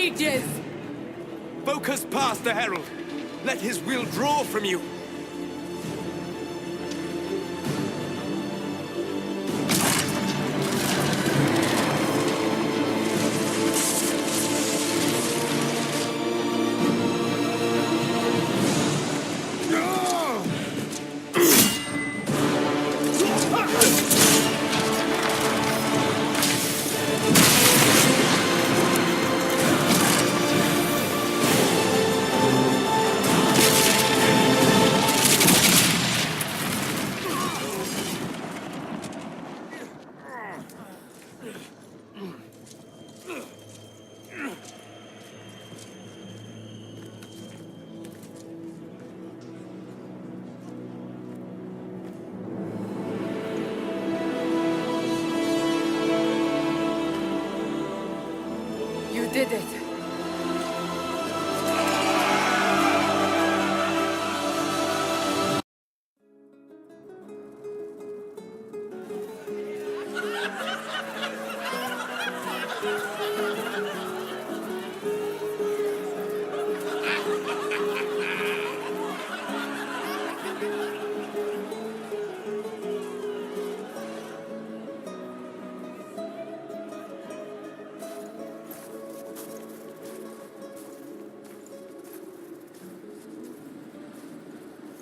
mages! Focus past the Herald. Let his will draw from you. You did it.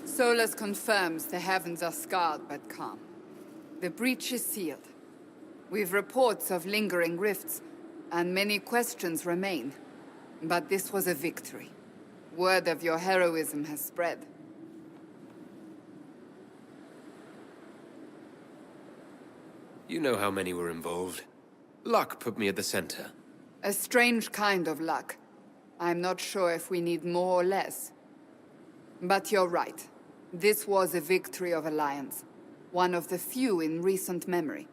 Solas confirms the heavens are scarred but calm. The breach is sealed. We've reports of lingering rifts, and many questions remain. But this was a victory. Word of your heroism has spread. You know how many were involved. Luck put me at the center. A strange kind of luck. I'm not sure if we need more or less. But you're right. This was a victory of Alliance. One of the few in recent memory.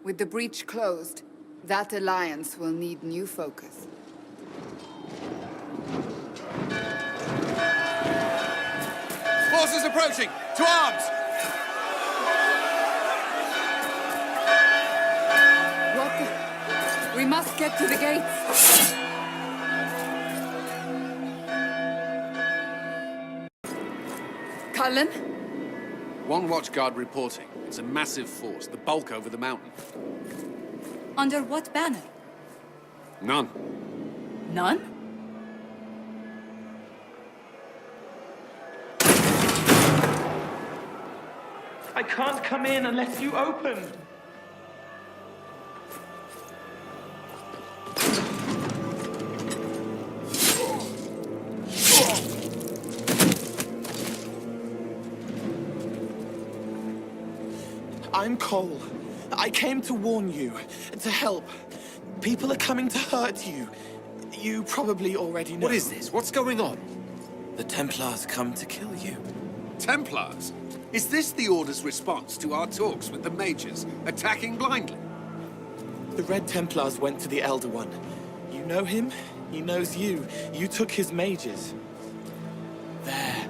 With the breach closed, that alliance will need new focus. Forces approaching! To arms! What the... We must get to the gates! Cullen? One watchguard reporting. It's a massive force, the bulk over the mountain. Under what banner? None. None? I can't come in unless you open. I'm Cole. I came to warn you, to help. People are coming to hurt you. You probably already know. What is this? What's going on? The Templars come to kill you. Templars? Is this the Order's response to our talks with the mages, attacking blindly? The Red Templars went to the Elder One. You know him, he knows you. You took his mages. There.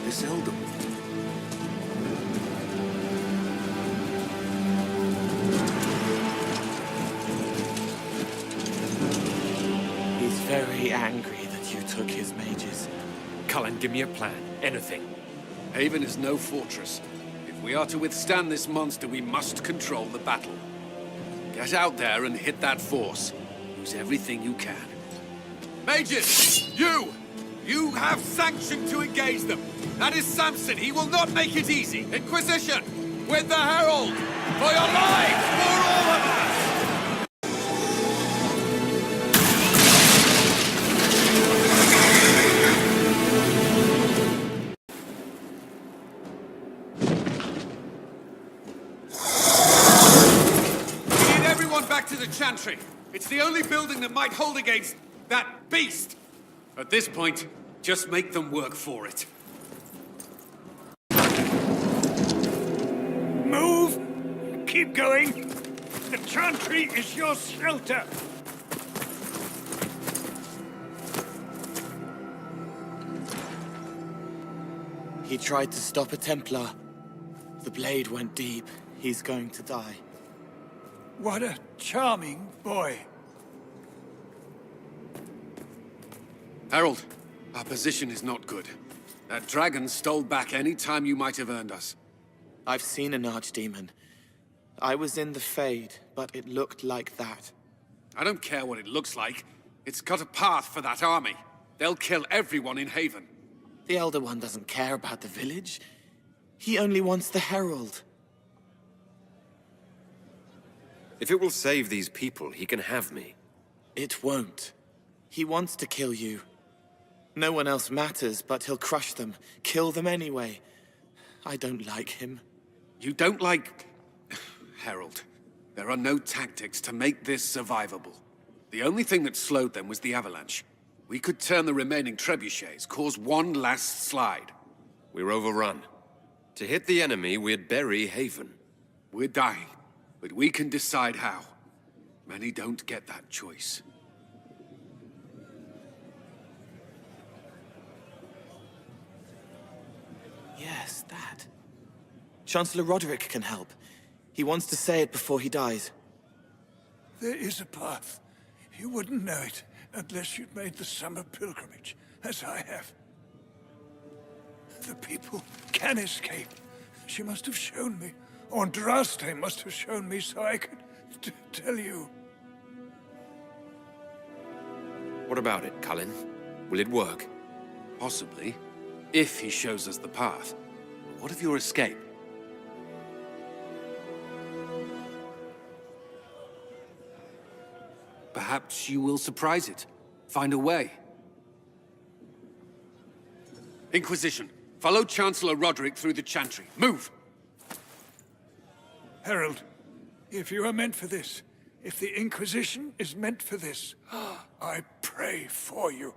This Elder One. He's very angry that you took his mages. Cullen, give me a plan. Anything. Haven is no fortress. If we are to withstand this monster, we must control the battle. Get out there and hit that force. Use everything you can. Mages! You have sanction to engage them. That is Samson. He will not make it easy. Inquisition! With the Herald! For your lives! For all of us! We need everyone back to the Chantry. It's the only building that might hold against that beast. At this point, just make them work for it. Move! Keep going! The Chantry is your shelter! He tried to stop a Templar. The blade went deep. He's going to die. What a charming boy. Harold, our position is not good. That dragon stole back any time you might have earned us. I've seen an archdemon. I was in the Fade, but it looked like that. I don't care what it looks like. It's got a path for that army. They'll kill everyone in Haven. The Elder One doesn't care about the village. He only wants the Herald. If it will save these people, he can have me. It won't. He wants to kill you. No one else matters, but he'll crush them, kill them anyway. I don't like him. You don't like... Harold, there are no tactics to make this survivable. The only thing that slowed them was the avalanche. We could turn the remaining trebuchets, cause one last slide. We're overrun. To hit the enemy, we'd bury Haven. We're dying, but we can decide how. Many don't get that choice. Yes, that. Chancellor Roderick can help. He wants to say it before he dies. There is a path. You wouldn't know it unless you'd made the summer pilgrimage, as I have. The people can escape. She must have shown me. Or Andraste must have shown me so I could tell you. What about it, Cullen? Will it work? Possibly, if he shows us the path. But what of your escape? Perhaps you will surprise it. Find a way. Inquisition, follow Chancellor Roderick through the Chantry. Move! Herald, if you are meant for this, if the Inquisition is meant for this, I pray for you.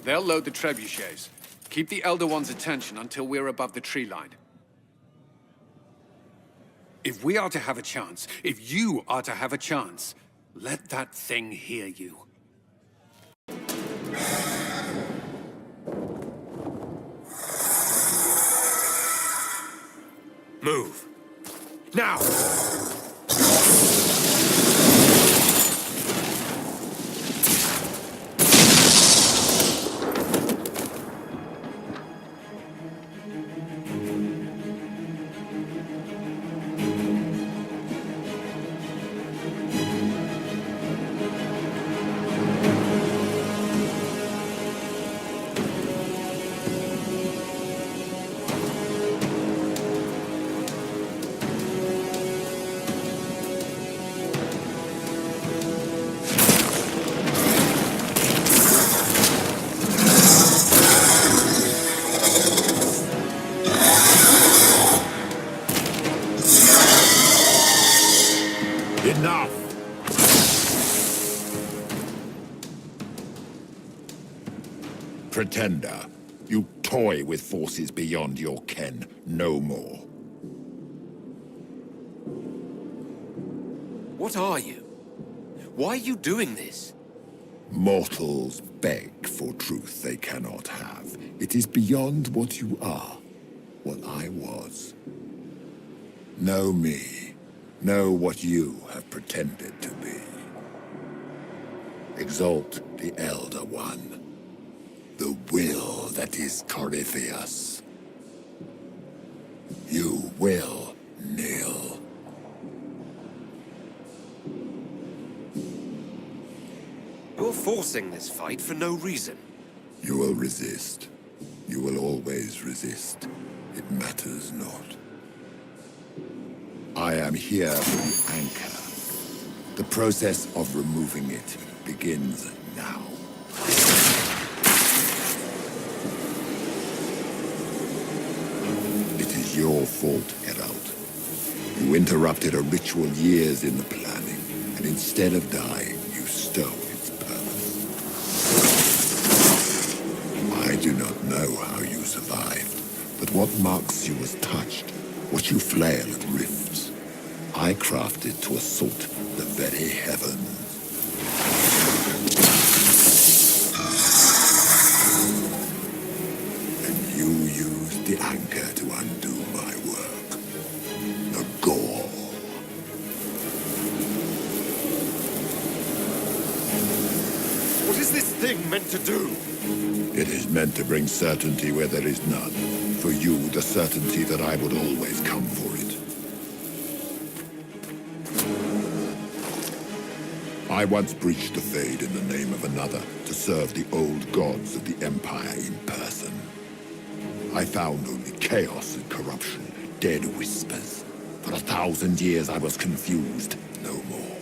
They'll load the trebuchets. Keep the Elder One's attention until we're above the tree line. If we are to have a chance, if you are to have a chance, let that thing hear you. Move. Now! Enough! Pretender, you toy with forces beyond your ken no more. What are you? Why are you doing this? Mortals beg for truth they cannot have. It is beyond what you are, what I was. Know me. Know what you have pretended to be. Exalt the Elder One. The will that is Corypheus. You will kneel. You're forcing this fight for no reason. You will resist. You will always resist. It matters not. I am here for the anchor. The process of removing it begins now. It is your fault, Herald. You interrupted a ritual years in the planning, and instead of dying, you stole its purpose. I do not know how you survived, but what marks you as touched, what you flail at rifts, I crafted to assault the very heavens. And you use the anchor to undo my work. The gore. What is this thing meant to do? It is meant to bring certainty where there is none. For you, the certainty that I would always come for it. I once breached the Fade in the name of another to serve the old gods of the Empire in person. I found only chaos and corruption, dead whispers. For 1,000 years I was confused, no more.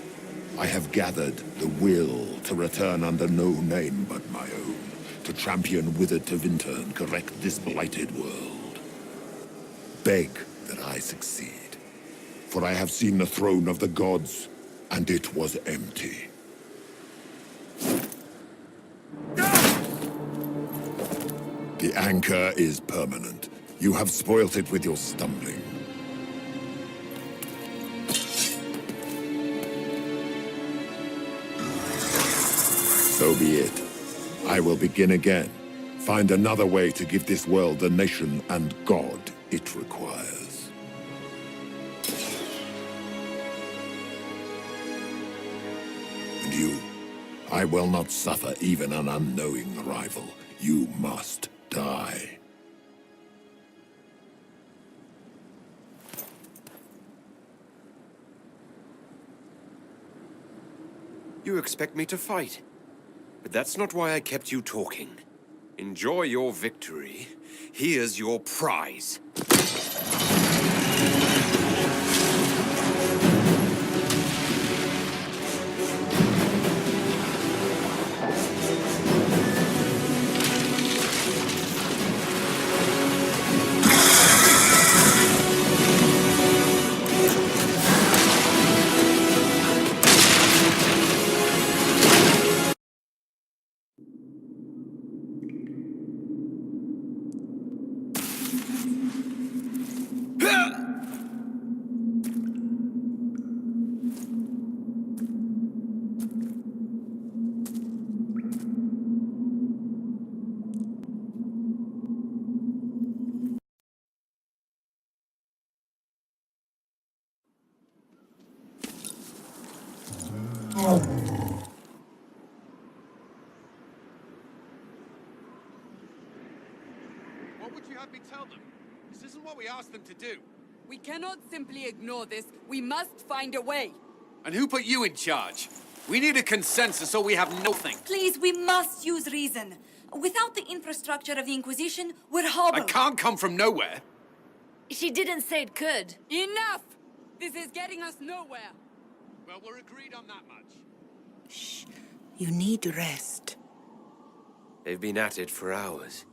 I have gathered the will to return under no name but my own, to champion Withered to Winter and correct this blighted world. Beg that I succeed, for I have seen the throne of the gods, and it was empty. The anchor is permanent. You have spoilt it with your stumbling. So be it. I will begin again. Find another way to give this world the nation and God it requires. And you, I will not suffer even an unknowing rival. You must die. You expect me to fight? But that's not why I kept you talking. Enjoy your victory. Here's your prize. What would you have me tell them? This isn't what we asked them to do. We cannot simply ignore this. We must find a way. And who put you in charge? We need a consensus or we have nothing. Please, we must use reason. Without the infrastructure of the Inquisition, we're I hobbled. can't come from nowhere. She didn't say it could. Enough! This is getting us nowhere. Well, we're agreed on that much. Shh. You need rest. They've been at it for hours.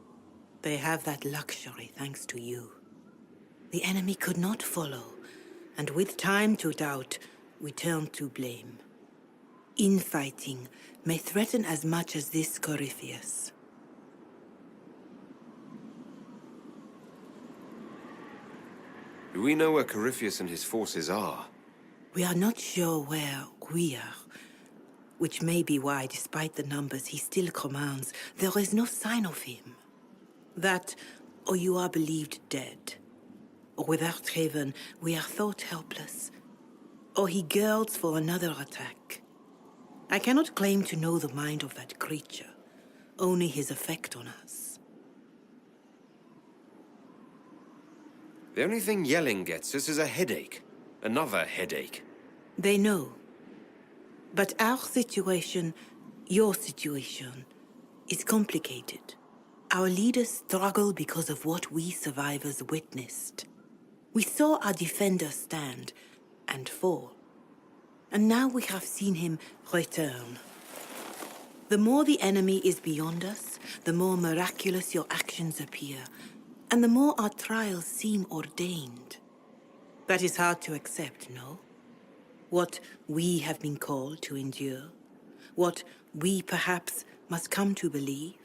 They have that luxury thanks to you. The enemy could not follow, and with time to doubt, we turn to blame. Infighting may threaten as much as this Corypheus. Do we know where Corypheus and his forces are? We are not sure where we are, which may be why, despite the numbers he still commands, there is no sign of him. That, or you are believed dead. Or without Haven, we are thought helpless. Or he girds for another attack. I cannot claim to know the mind of that creature, only his effect on us. The only thing yelling gets us is a headache. Another headache. They know. But our situation, your situation, is complicated. Our leaders struggle because of what we survivors witnessed. We saw our defender stand and fall. And now we have seen him return. The more the enemy is beyond us, the more miraculous your actions appear, and the more our trials seem ordained. That is hard to accept, no? What we have been called to endure, what we perhaps must come to believe.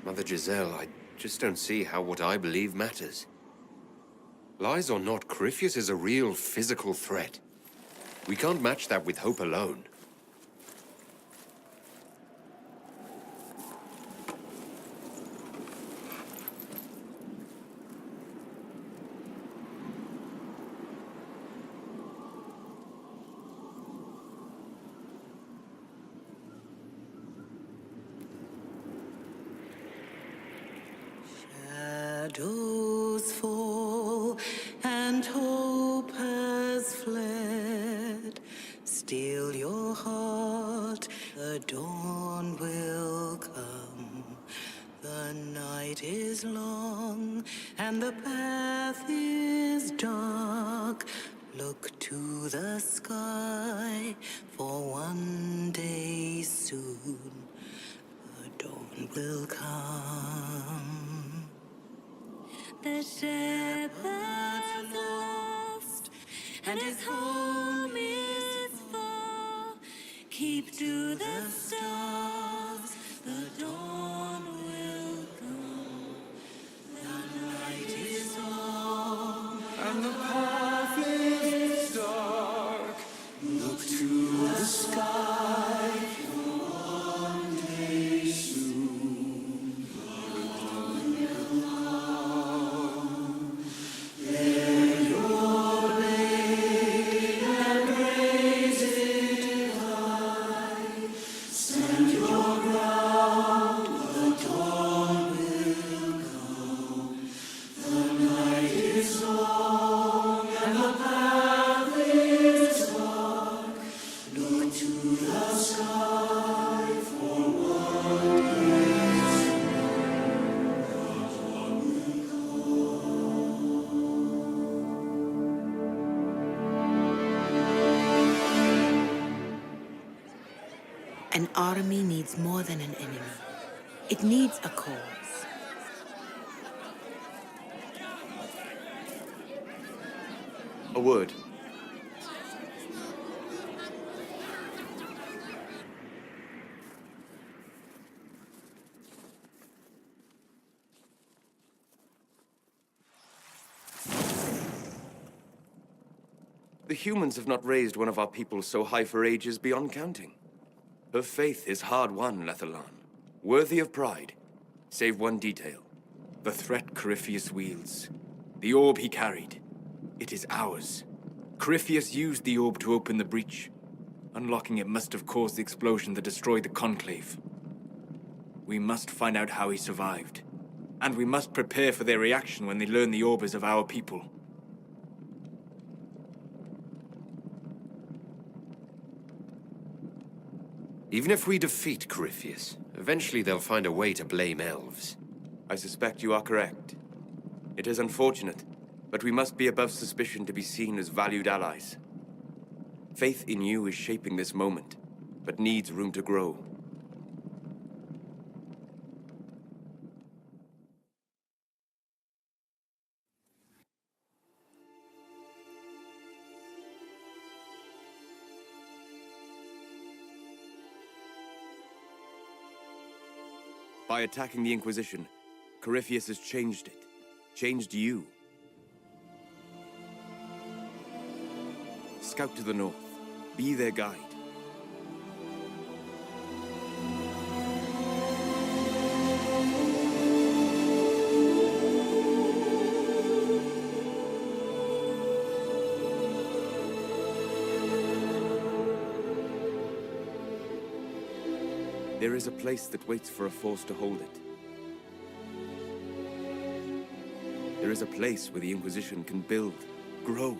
Mother Giselle, I just don't see how what I believe matters. Lies or not, Corypheus is a real physical threat. We can't match that with hope alone. Steel your heart, the dawn will come. The night is long, and the path is dark. Look to the sky, for one day soon the dawn will come. The shepherd's lost, and his home is far. Keep to the stars, the dawn will come. The night is long, And the path is dark. Look to the sky, for one day soon the dawn will come. Bear your blade and raise it high. Stand your ground, the dawn will come. The night is long and the path is dark. Look to the sky for one day soon. The dawn will An army needs more than an enemy. It needs a cause. A word. The humans have not raised one of our people so high for ages beyond counting. Her faith is hard-won, Lethalan. Worthy of pride. Save one detail. The threat Corypheus wields. The orb he carried. It is ours. Corypheus used the orb to open the breach. Unlocking it must have caused the explosion that destroyed the Conclave. We must find out how he survived. And we must prepare for their reaction when they learn the orb is of our people. Even if we defeat Corypheus, eventually they'll find a way to blame elves. I suspect you are correct. It is unfortunate, but we must be above suspicion to be seen as valued allies. Faith in you is shaping this moment, but needs room to grow. By attacking the Inquisition, Corypheus has changed it. Changed you. Scout to the north. Be their guide. There is a place that waits for a force to hold it. There is a place where the Inquisition can build, grow.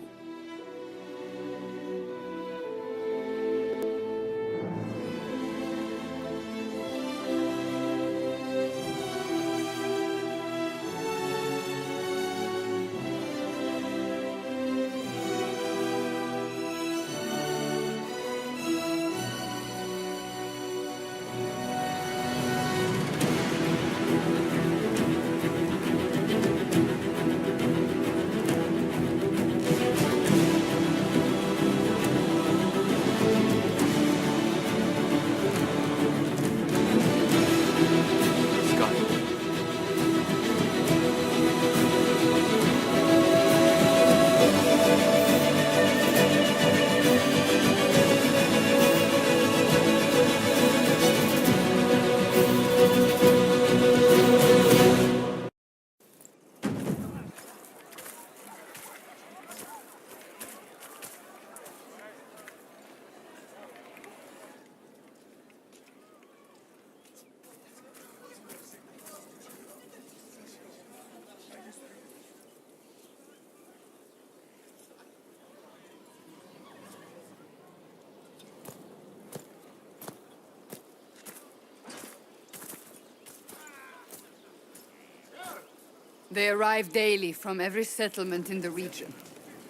They arrive daily from every settlement in the region.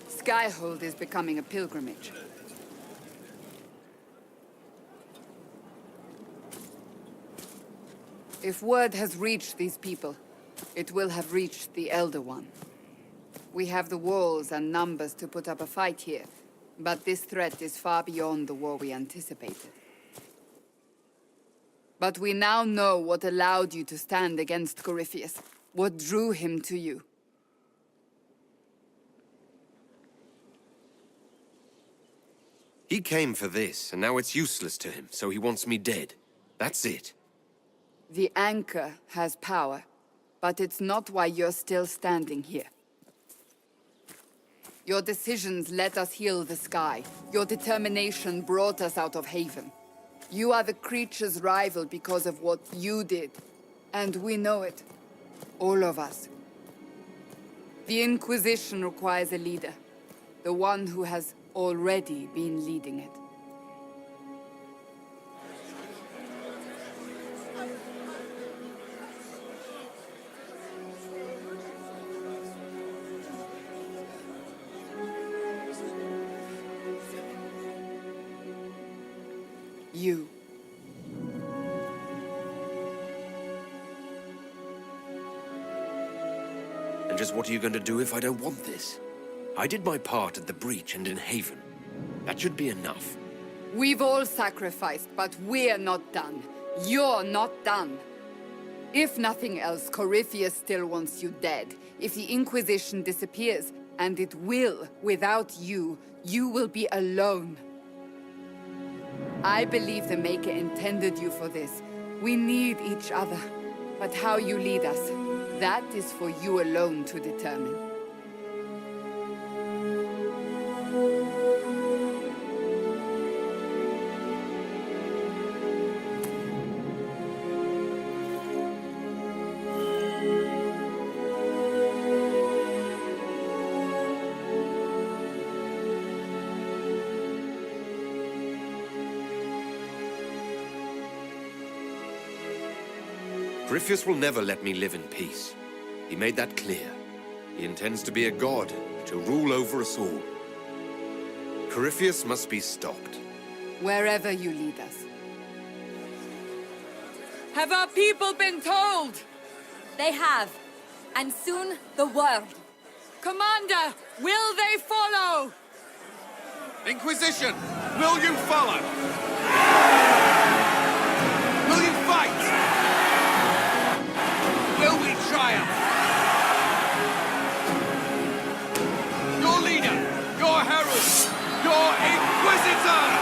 Skyhold is becoming a pilgrimage. If word has reached these people, it will have reached the Elder One. We have the walls and numbers to put up a fight here, but this threat is far beyond the war we anticipated. But we now know what allowed you to stand against Corypheus, what drew him to you. He came for this, and now it's useless to him, so he wants me dead. That's it. The Anchor has power, but it's not why you're still standing here. Your decisions let us heal the sky. Your determination brought us out of Haven. You are the creature's rival because of what you did. And we know it. All of us. The Inquisition requires a leader. The one who has already been leading it. You. And just what are you going to do if I don't want this? I did my part at the breach and in Haven. That should be enough. We've all sacrificed, but we're not done. You're not done. If nothing else, Corypheus still wants you dead. If the Inquisition disappears, and it will, without you, you will be alone. I believe the Maker intended you for this. We need each other. But how you lead us, that is for you alone to determine. Corypheus will never let me live in peace. He made that clear. He intends to be a god, to rule over us all. Corypheus must be stopped. Wherever you lead us. Have our people been told? They have. And soon, the world. Commander, will they follow? Inquisition, will you follow? Will you fight? Will we triumph? Your leader, your herald, your Inquisitor!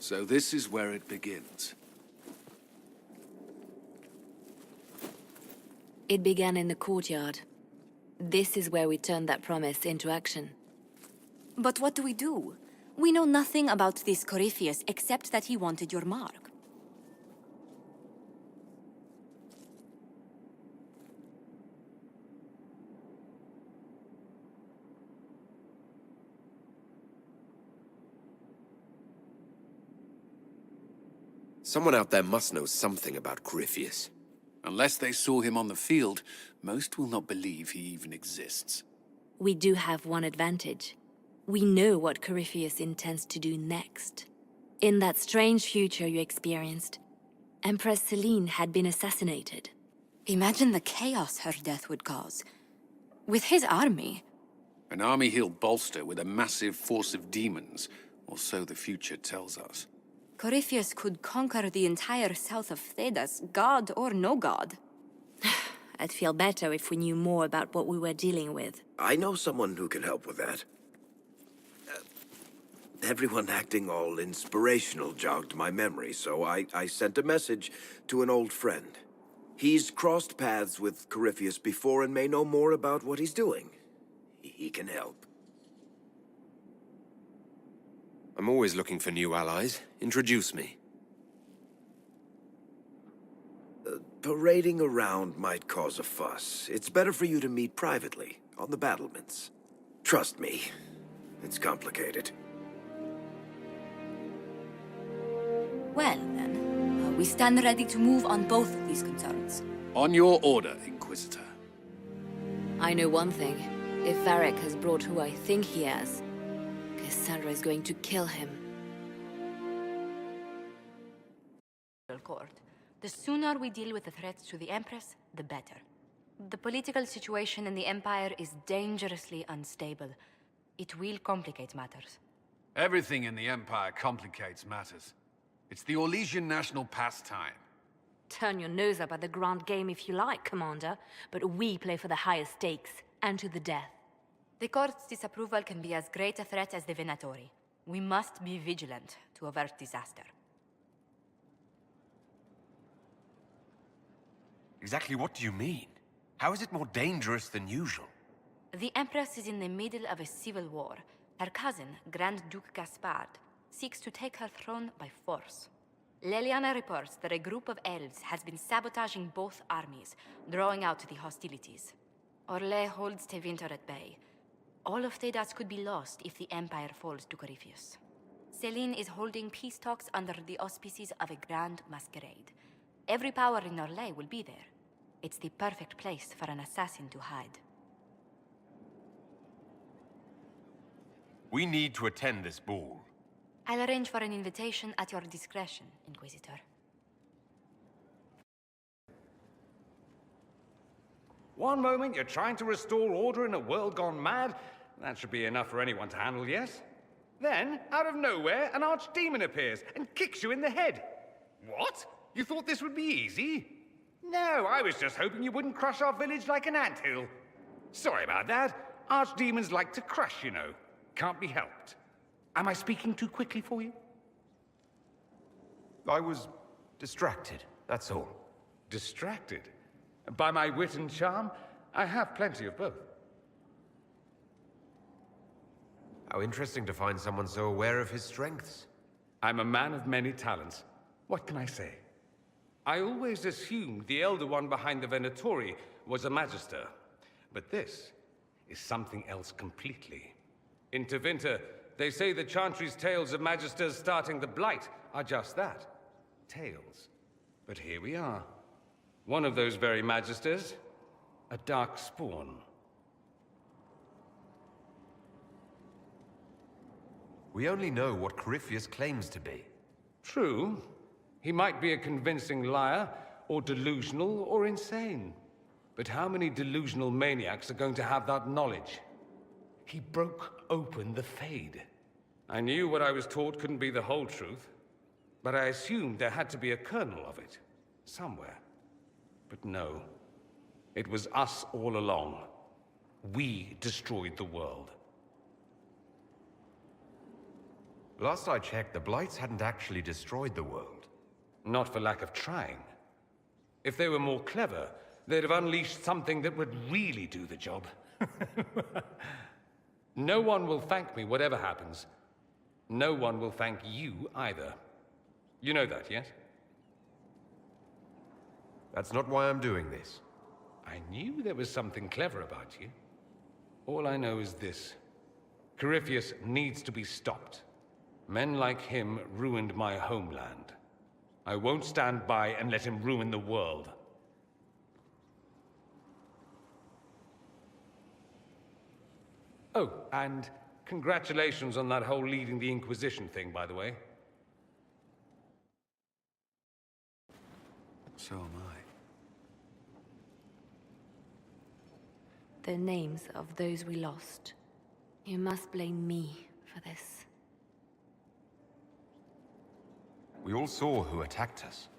So this is where it begins. It began in the courtyard. This is where we turned that promise into action. But what do we do? We know nothing about this Corypheus except that he wanted your mark. Someone out there must know something about Corypheus. Unless they saw him on the field, most will not believe he even exists. We do have one advantage. We know what Corypheus intends to do next. In that strange future you experienced, Empress Selene had been assassinated. Imagine the chaos her death would cause. With his army. An army he'll bolster with a massive force of demons, or so the future tells us. Corypheus could conquer the entire south of Thedas, god or no god. I'd feel better if we knew more about what we were dealing with. I know someone who can help with that. Everyone acting all inspirational jogged my memory, so I sent a message to an old friend. He's crossed paths with Corypheus before and may know more about what he's doing. He can help. I'm always looking for new allies. Introduce me. Parading around might cause a fuss. It's better for you to meet privately, on the battlements. Trust me, it's complicated. Well, then, we stand ready to move on both of these concerns. On your order, Inquisitor. I know one thing. If Varric has brought who I think he has, Cassandra is going to kill him. Court. The sooner we deal with the threats to the Empress, the better. The political situation in the Empire is dangerously unstable. It will complicate matters. Everything in the Empire complicates matters. It's the Orlesian national pastime. Turn your nose up at the grand game if you like, Commander, but we play for the highest stakes, and to the death. The Court's disapproval can be as great a threat as the Venatori. We must be vigilant to avert disaster. Exactly what do you mean? How is it more dangerous than usual? The Empress is in the middle of a civil war. Her cousin, Grand Duke Gaspard, seeks to take her throne by force. Leliana reports that a group of elves has been sabotaging both armies, drawing out the hostilities. Orlais holds Tevinter at bay. All of Thedas could be lost if the Empire falls to Corypheus. Celine is holding peace talks under the auspices of a grand masquerade. Every power in Orlais will be there. It's the perfect place for an assassin to hide. We need to attend this ball. I'll arrange for an invitation at your discretion, Inquisitor. One moment you're trying to restore order in a world gone mad. That should be enough for anyone to handle, yes? Then, out of nowhere, an archdemon appears and kicks you in the head. What? You thought this would be easy? No, I was just hoping you wouldn't crush our village like an anthill. Sorry about that. Archdemons like to crush, you know. Can't be helped. Am I speaking too quickly for you? I was distracted, that's all. Distracted? By my wit and charm? I have plenty of both. How interesting to find someone so aware of his strengths. I'm a man of many talents. What can I say? I always assumed the Elder One behind the Venatori was a Magister. But this is something else completely. In Tevinter, they say the Chantry's tales of Magisters starting the Blight are just that. Tales. But here we are. One of those very Magisters. A dark spawn. We only know what Corypheus claims to be. True. He might be a convincing liar, or delusional, or insane. But how many delusional maniacs are going to have that knowledge? He broke open the Fade. I knew what I was taught couldn't be the whole truth, but I assumed there had to be a kernel of it, somewhere. But no. It was us all along. We destroyed the world. Last I checked, the Blights hadn't actually destroyed the world. Not for lack of trying. If they were more clever, they'd have unleashed something that would really do the job. No one will thank me, whatever happens. No one will thank you either. You know that, yes? That's not why I'm doing this. I knew there was something clever about you. All I know is this. Corypheus needs to be stopped. Men like him ruined my homeland. I won't stand by and let him ruin the world. Oh, and congratulations on that whole leading the Inquisition thing, by the way. So am I. The names of those we lost. You must blame me for this. We all saw who attacked us.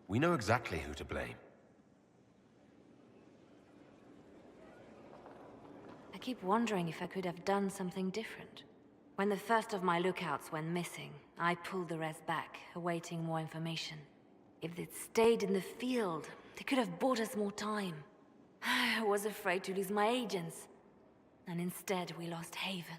We know exactly who to blame. I keep wondering if I could have done something different. When the first of my lookouts went missing, I pulled the rest back, awaiting more information. If they'd stayed in the field, they could have bought us more time. I was afraid to lose my agents. And instead, we lost Haven.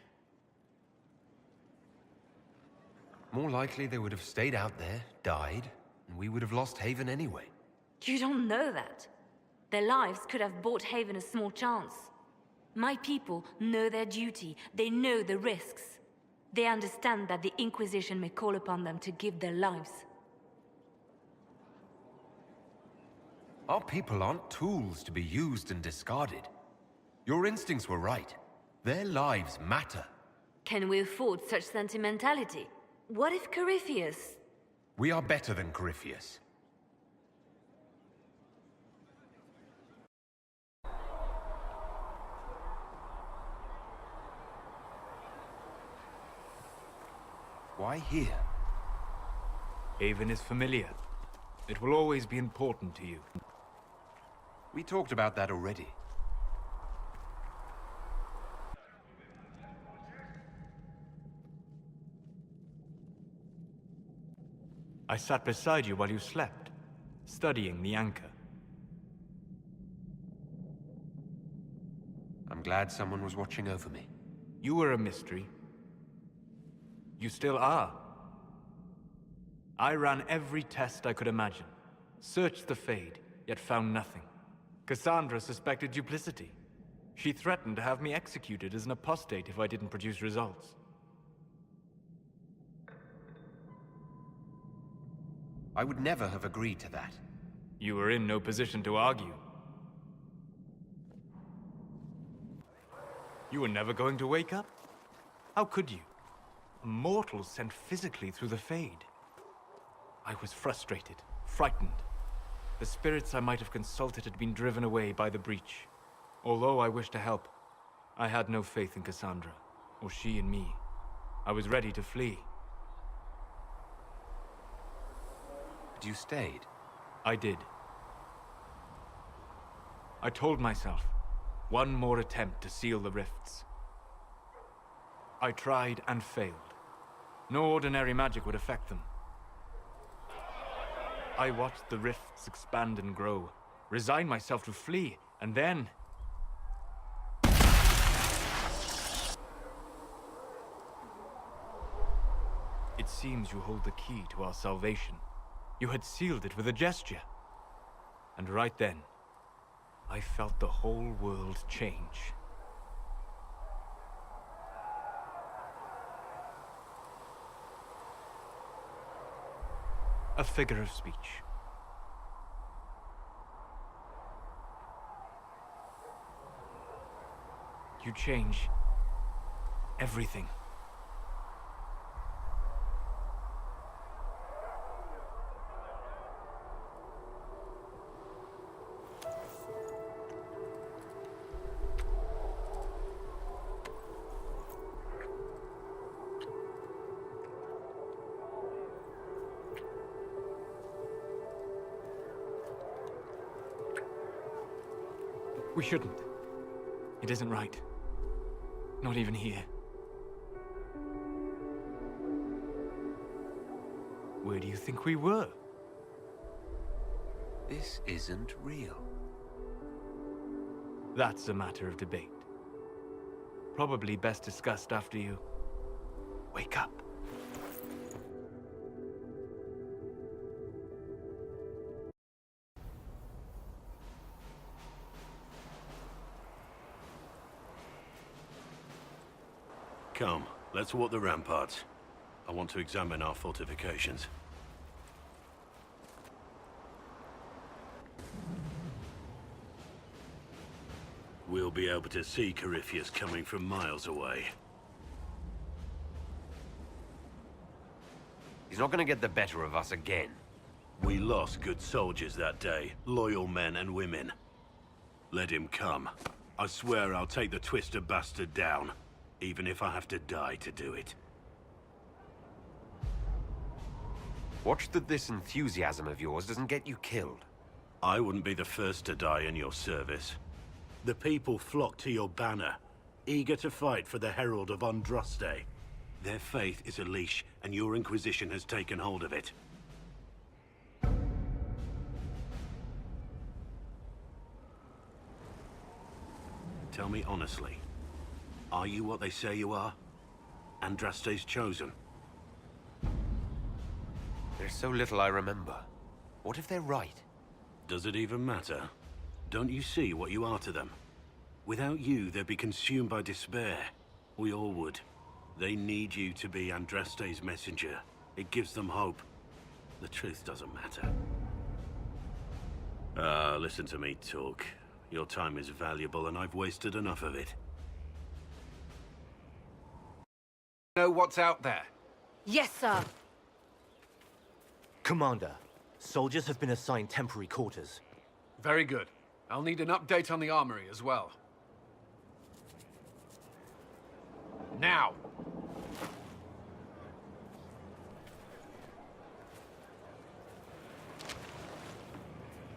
More likely they would have stayed out there, died, and we would have lost Haven anyway. You don't know that. Their lives could have bought Haven a small chance. My people know their duty. They know the risks. They understand that the Inquisition may call upon them to give their lives. Our people aren't tools to be used and discarded. Your instincts were right. Their lives matter. Can we afford such sentimentality? What if Corypheus... We are better than Corypheus. Why here? Haven is familiar. It will always be important to you. We talked about that already. I sat beside you while you slept, studying the anchor. I'm glad someone was watching over me. You were a mystery. You still are. I ran every test I could imagine. Searched the Fade, yet found nothing. Cassandra suspected duplicity. She threatened to have me executed as an apostate if I didn't produce results. I would never have agreed to that. You were in no position to argue. You were never going to wake up? How could you? A mortal sent physically through the Fade. I was frustrated, frightened. The spirits I might have consulted had been driven away by the breach. Although I wished to help, I had no faith in Cassandra, or she in me. I was ready to flee. But you stayed. I did. I told myself, one more attempt to seal the rifts. I tried and failed. No ordinary magic would affect them. I watched the rifts expand and grow, resigned myself to flee, and then... It seems you hold the key to our salvation. You had sealed it with a gesture. And right then, I felt the whole world change. A figure of speech. You change everything. We shouldn't. It isn't right. Not even here. Where do you think we were? This isn't real. That's a matter of debate. Probably best discussed after you wake up. Come, let's walk the ramparts. I want to examine our fortifications. We'll be able to see Corypheus coming from miles away. He's not gonna get the better of us again. We lost good soldiers that day, loyal men and women. Let him come. I swear I'll take the twister bastard down. Even if I have to die to do it. Watch that this enthusiasm of yours doesn't get you killed. I wouldn't be the first to die in your service. The people flock to your banner, eager to fight for the Herald of Andraste. Their faith is a leash, and your Inquisition has taken hold of it. Tell me honestly, are you what they say you are? Andraste's chosen? There's so little I remember. What if they're right? Does it even matter? Don't you see what you are to them? Without you, they'd be consumed by despair. We all would. They need you to be Andraste's messenger. It gives them hope. The truth doesn't matter. Listen to me talk. Your time is valuable, and I've wasted enough of it. Know what's out there? Yes, sir. Commander, soldiers have been assigned temporary quarters. Very good. I'll need an update on the armory as well. Now!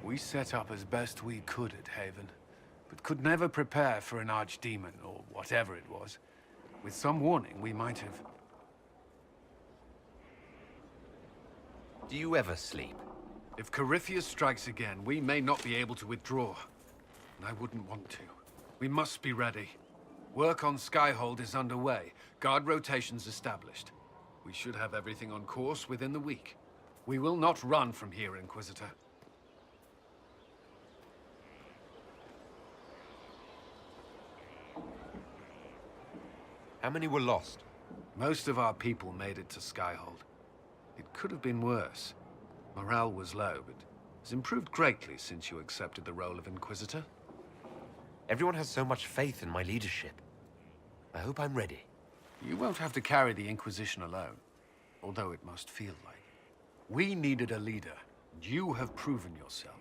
We set up as best we could at Haven, but could never prepare for an archdemon, or whatever it was. With some warning, we might have... Do you ever sleep? If Corypheus strikes again, we may not be able to withdraw. And I wouldn't want to. We must be ready. Work on Skyhold is underway. Guard rotations established. We should have everything on course within the week. We will not run from here, Inquisitor. How many were lost? Most of our people made it to Skyhold. It could have been worse. Morale was low, but has improved greatly since you accepted the role of Inquisitor. Everyone has so much faith in my leadership. I hope I'm ready. You won't have to carry the Inquisition alone, although it must feel like. We needed a leader, and you have proven yourself.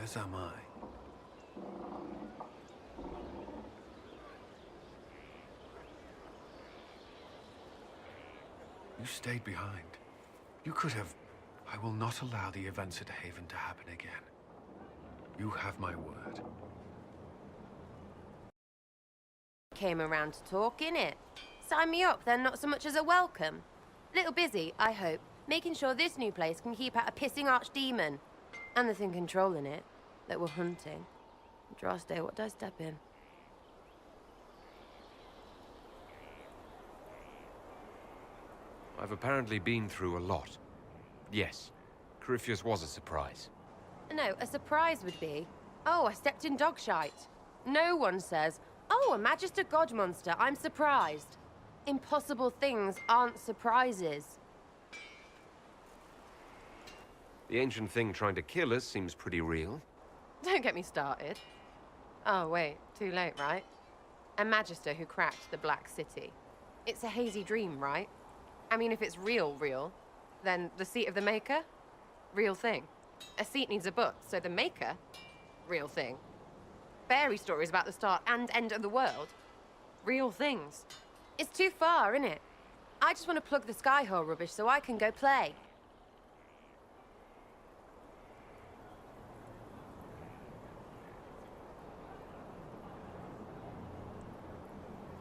As am I. You stayed behind. You could have... I will not allow the events at Haven to happen again. You have my word. Came around to talk, innit? Sign me up, then not so much as a welcome. Little busy, I hope, making sure this new place can keep out a pissing archdemon. And the thing controlling it, that we're hunting. Andraste, what did I step in? I've apparently been through a lot. Yes, Corypheus was a surprise. No, a surprise would be, oh, I stepped in dog shite. No one says, oh, a Magister God monster, I'm surprised. Impossible things aren't surprises. The ancient thing trying to kill us seems pretty real. Don't get me started. Oh, wait, too late, right? A Magister who cracked the Black City. It's a hazy dream, right? I mean, if it's real, then the seat of the Maker? Real thing. A seat needs a butt, so the Maker? Real thing. Fairy stories about the start and end of the world? Real things. It's too far, innit? I just want to plug the Skyhole rubbish so I can go play.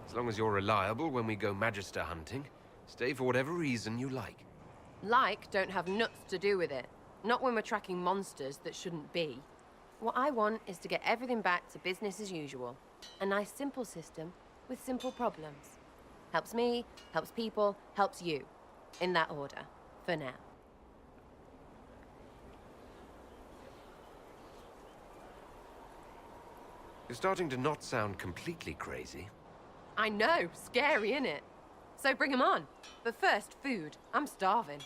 As long as you're reliable when we go Magister hunting, stay for whatever reason you like. Like don't have nuts to do with it. Not when we're tracking monsters that shouldn't be. What I want is to get everything back to business as usual. A nice simple system with simple problems. Helps me, helps people, helps you. In that order, for now. You're starting to not sound completely crazy. I know, scary, innit? So bring 'em on. But first, food. I'm starving.